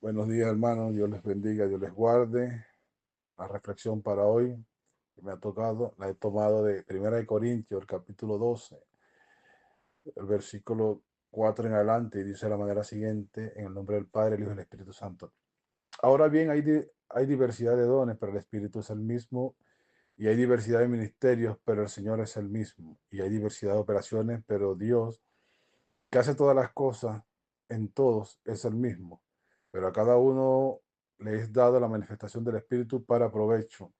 Buenos días, hermanos. Dios les bendiga, Dios les guarde. La reflexión para hoy que me ha tocado, la he tomado de Primera de Corintios, el capítulo 12, el versículo 4 en adelante, y dice de la manera siguiente: en el nombre del Padre, el Hijo y el Espíritu Santo. Ahora bien, hay diversidad de dones, pero el Espíritu es el mismo, y hay diversidad de ministerios, pero el Señor es el mismo, y hay diversidad de operaciones, pero Dios, que hace todas las cosas en todos, es el mismo, pero a cada uno le es dado la manifestación del Espíritu para provecho.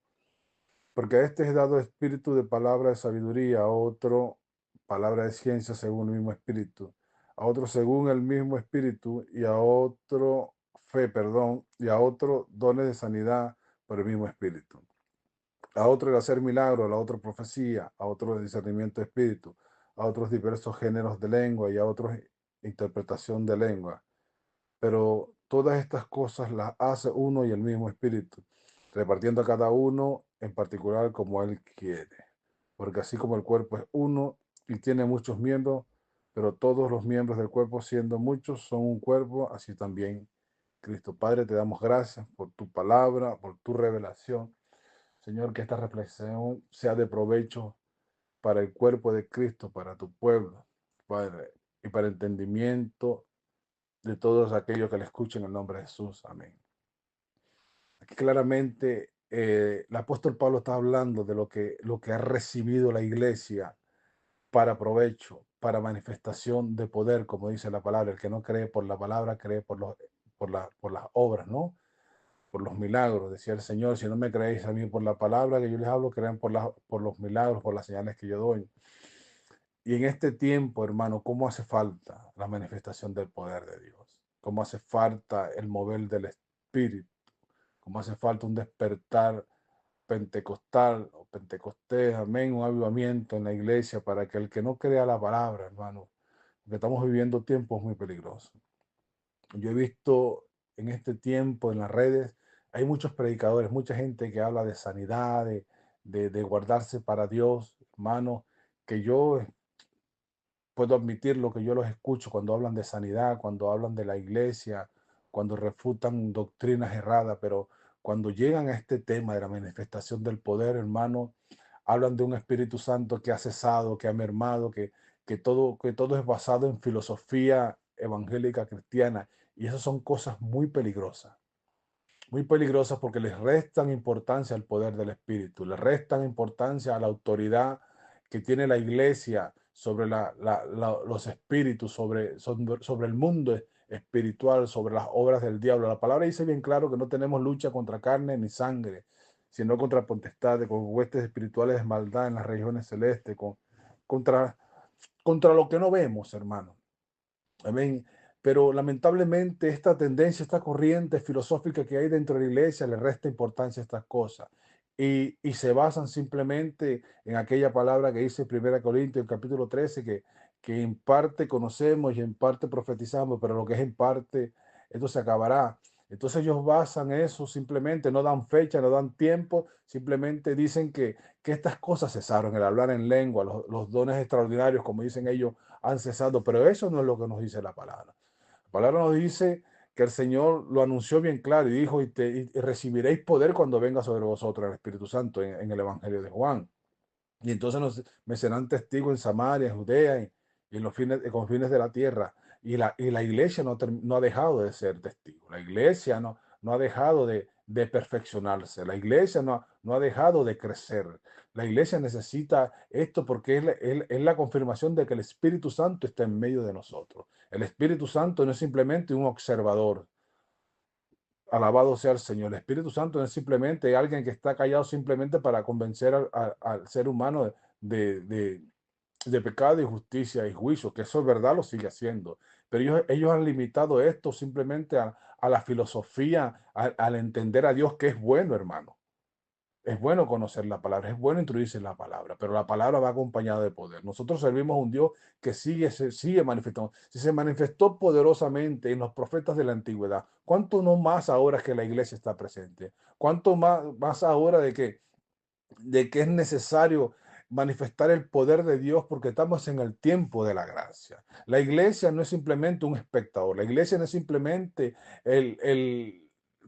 Porque a este es dado espíritu de palabra de sabiduría, a otro palabra de ciencia según el mismo espíritu, a otro según el mismo espíritu, y a otro fe, perdón, y a otro dones de sanidad por el mismo espíritu, a otro el hacer milagros, a otro profecía, a otro el discernimiento de espíritu, a otros diversos géneros de lengua y a otros interpretación de lengua. Pero todas estas cosas las hace uno y el mismo espíritu, repartiendo a cada uno en particular como él quiere. Porque así como el cuerpo es uno y tiene muchos miembros, pero todos los miembros del cuerpo, siendo muchos, son un cuerpo, así también Cristo. Padre, te damos gracias por tu palabra, por tu revelación. Señor, que esta reflexión sea de provecho para el cuerpo de Cristo, para tu pueblo, Padre, y para entendimiento de todos aquellos que le escuchen en el nombre de Jesús. Amén. Aquí claramente el apóstol Pablo está hablando de lo que ha recibido la iglesia para provecho, para manifestación de poder, como dice la palabra. El que no cree por la palabra, cree por las obras, ¿no? Por los milagros. Decía el Señor: si no me creéis a mí por la palabra que yo les hablo, crean por los milagros, por las señales que yo doy. Y en este tiempo, hermano, ¿cómo hace falta la manifestación del poder de Dios? ¿Cómo hace falta el mover del Espíritu? ¿Cómo hace falta un despertar pentecostal o pentecostés, amén, un avivamiento en la iglesia para que el que no crea la palabra, hermano, porque estamos viviendo tiempos muy peligrosos? Yo he visto en este tiempo en las redes, hay muchos predicadores, mucha gente que habla de sanidad, de guardarse para Dios, hermano, que yo puedo admitir lo que yo los escucho cuando hablan de sanidad, cuando hablan de la iglesia, cuando refutan doctrinas erradas, pero cuando llegan a este tema de la manifestación del poder, hermano, hablan de un Espíritu Santo que ha cesado, que ha mermado, que todo es basado en filosofía evangélica cristiana. Y esas son cosas muy peligrosas porque les restan importancia al poder del Espíritu, les restan importancia a la autoridad que tiene la iglesia sobre los espíritus, sobre el mundo espiritual, sobre las obras del diablo. La palabra dice bien claro que no tenemos lucha contra carne ni sangre, sino contra potestades, con huestes espirituales de maldad en las regiones celestes, contra, contra lo que no vemos, hermano. Amén. Pero lamentablemente esta tendencia, esta corriente filosófica que hay dentro de la iglesia le resta importancia a estas cosas y se basan simplemente en aquella palabra que dice 1 Corintios, el capítulo 13, que en parte conocemos y en parte profetizamos, pero lo que es en parte, esto se acabará. Entonces ellos basan eso simplemente, no dan fecha, no dan tiempo, simplemente dicen que estas cosas cesaron, el hablar en lengua, los dones extraordinarios, como dicen ellos, han cesado, pero eso no es lo que nos dice la palabra. La palabra nos dice que el Señor lo anunció bien claro y dijo: y recibiréis poder cuando venga sobre vosotros el Espíritu Santo, en el Evangelio de Juan. Y entonces me serán testigos en Samaria, en Judea y en los confines de la tierra. Y la iglesia no ha dejado de ser testigo. La iglesia no ha dejado de perfeccionarse. La iglesia no ha dejado de crecer. La iglesia necesita esto porque es la confirmación de que el Espíritu Santo está en medio de nosotros. El Espíritu Santo no es simplemente un observador. Alabado sea el Señor. El Espíritu Santo no es simplemente alguien que está callado simplemente para convencer al ser humano de pecado y justicia y juicio, que eso es verdad, lo sigue haciendo. Pero ellos han limitado esto simplemente a la filosofía, al entender a Dios, que es bueno, hermano. Es bueno conocer la palabra, es bueno introducirse en la palabra, pero la palabra va acompañada de poder. Nosotros servimos a un Dios que se sigue manifestando. Si se manifestó poderosamente en los profetas de la antigüedad, ¿cuánto no más ahora que la iglesia está presente? ¿Cuánto más ahora de que es necesario manifestar el poder de Dios porque estamos en el tiempo de la gracia. La iglesia no es simplemente un espectador, la iglesia no es simplemente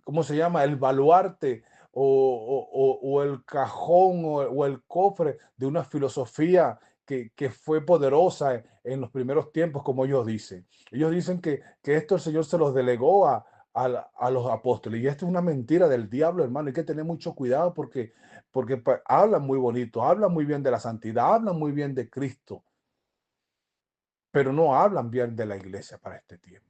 ¿cómo se llama? El baluarte o el cajón o el cofre de una filosofía que fue poderosa en los primeros tiempos, como ellos dicen. Ellos dicen que esto el Señor se los delegó a los apóstoles. Y esto es una mentira del diablo, hermano. Hay que tener mucho cuidado porque hablan muy bonito, hablan muy bien de la santidad, hablan muy bien de Cristo, pero no hablan bien de la iglesia para este tiempo.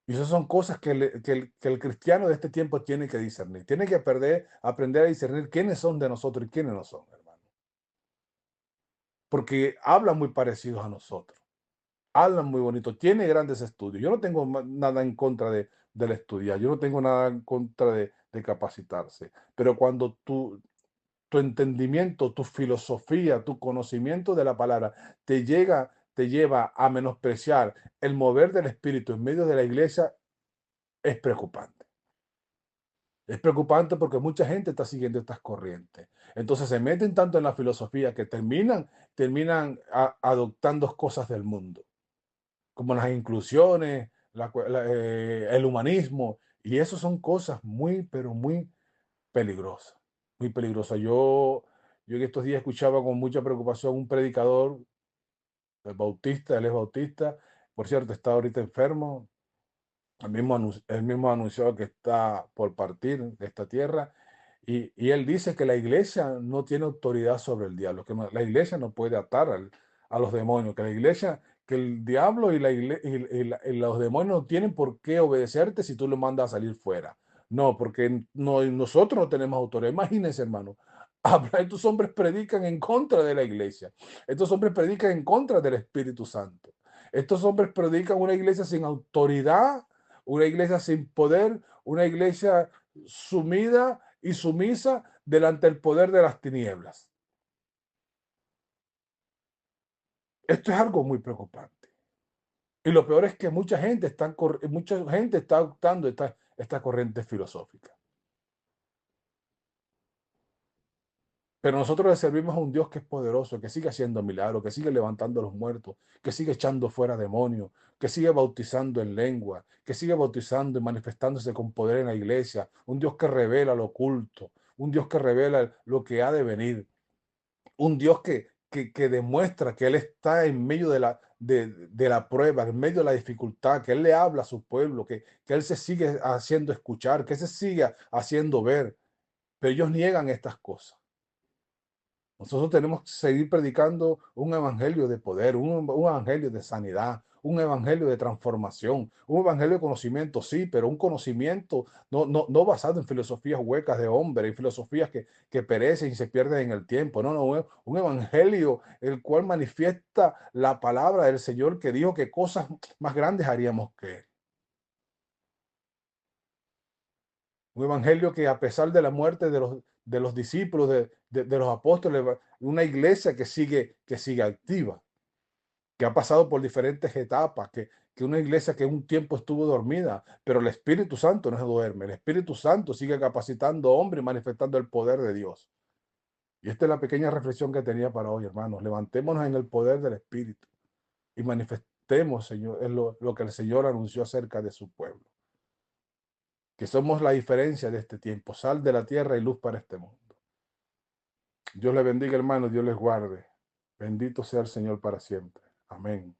Y esas son cosas que el cristiano de este tiempo tiene que discernir. Tiene que aprender a discernir quiénes son de nosotros y quiénes no son, hermano. Porque hablan muy parecidos a nosotros. Hablan muy bonito, tiene grandes estudios. Yo no tengo nada en contra del estudiar, yo no tengo nada en contra de capacitarse, pero cuando tu entendimiento, tu filosofía, tu conocimiento de la palabra te lleva a menospreciar el mover del Espíritu en medio de la iglesia, es preocupante. Es preocupante porque mucha gente está siguiendo estas corrientes. Entonces se meten tanto en la filosofía que terminan adoptando cosas del mundo como las inclusiones, el humanismo, y eso son cosas muy, pero muy peligrosas, muy peligrosas. Yo en estos días escuchaba con mucha preocupación un predicador bautista, él es bautista, por cierto, está ahorita enfermo, él mismo anunció que está por partir de esta tierra, y él dice que la iglesia no tiene autoridad sobre el diablo, que la iglesia no puede atar a los demonios, que la iglesia, que el diablo y los demonios no tienen por qué obedecerte si tú los mandas a salir fuera. No, porque nosotros no tenemos autoridad. Imagínense, hermano, estos hombres predican en contra de la iglesia. Estos hombres predican en contra del Espíritu Santo. Estos hombres predican una iglesia sin autoridad, una iglesia sin poder, una iglesia sumida y sumisa delante del poder de las tinieblas. Esto es algo muy preocupante. Y lo peor es que mucha gente está adoptando esta corriente filosófica. Pero nosotros le servimos a un Dios que es poderoso, que sigue haciendo milagros, que sigue levantando a los muertos, que sigue echando fuera demonios, que sigue bautizando en lengua, que sigue bautizando y manifestándose con poder en la iglesia. Un Dios que revela lo oculto, un Dios que revela lo que ha de venir, un Dios que demuestra que Él está en medio de la prueba, en medio de la dificultad, que Él le habla a su pueblo, que Él se sigue haciendo escuchar, que se sigue haciendo ver. Pero ellos niegan estas cosas. Nosotros tenemos que seguir predicando un evangelio de poder, un evangelio de sanidad, un evangelio de transformación, un evangelio de conocimiento, sí, pero un conocimiento no basado en filosofías huecas de hombre y filosofías que perecen y se pierden en el tiempo. No, un evangelio el cual manifiesta la palabra del Señor que dijo que cosas más grandes haríamos que Él. Un evangelio que a pesar de la muerte de los discípulos, de los apóstoles, una iglesia que sigue activa, que ha pasado por diferentes etapas, que una iglesia que un tiempo estuvo dormida, pero el Espíritu Santo no se duerme, el Espíritu Santo sigue capacitando hombres y manifestando el poder de Dios. Y esta es la pequeña reflexión que tenía para hoy, hermanos. Levantémonos en el poder del Espíritu y manifestemos, Señor, lo que el Señor anunció acerca de su pueblo. Que somos la diferencia de este tiempo, sal de la tierra y luz para este mundo. Dios les bendiga, hermanos, Dios les guarde. Bendito sea el Señor para siempre. Amén.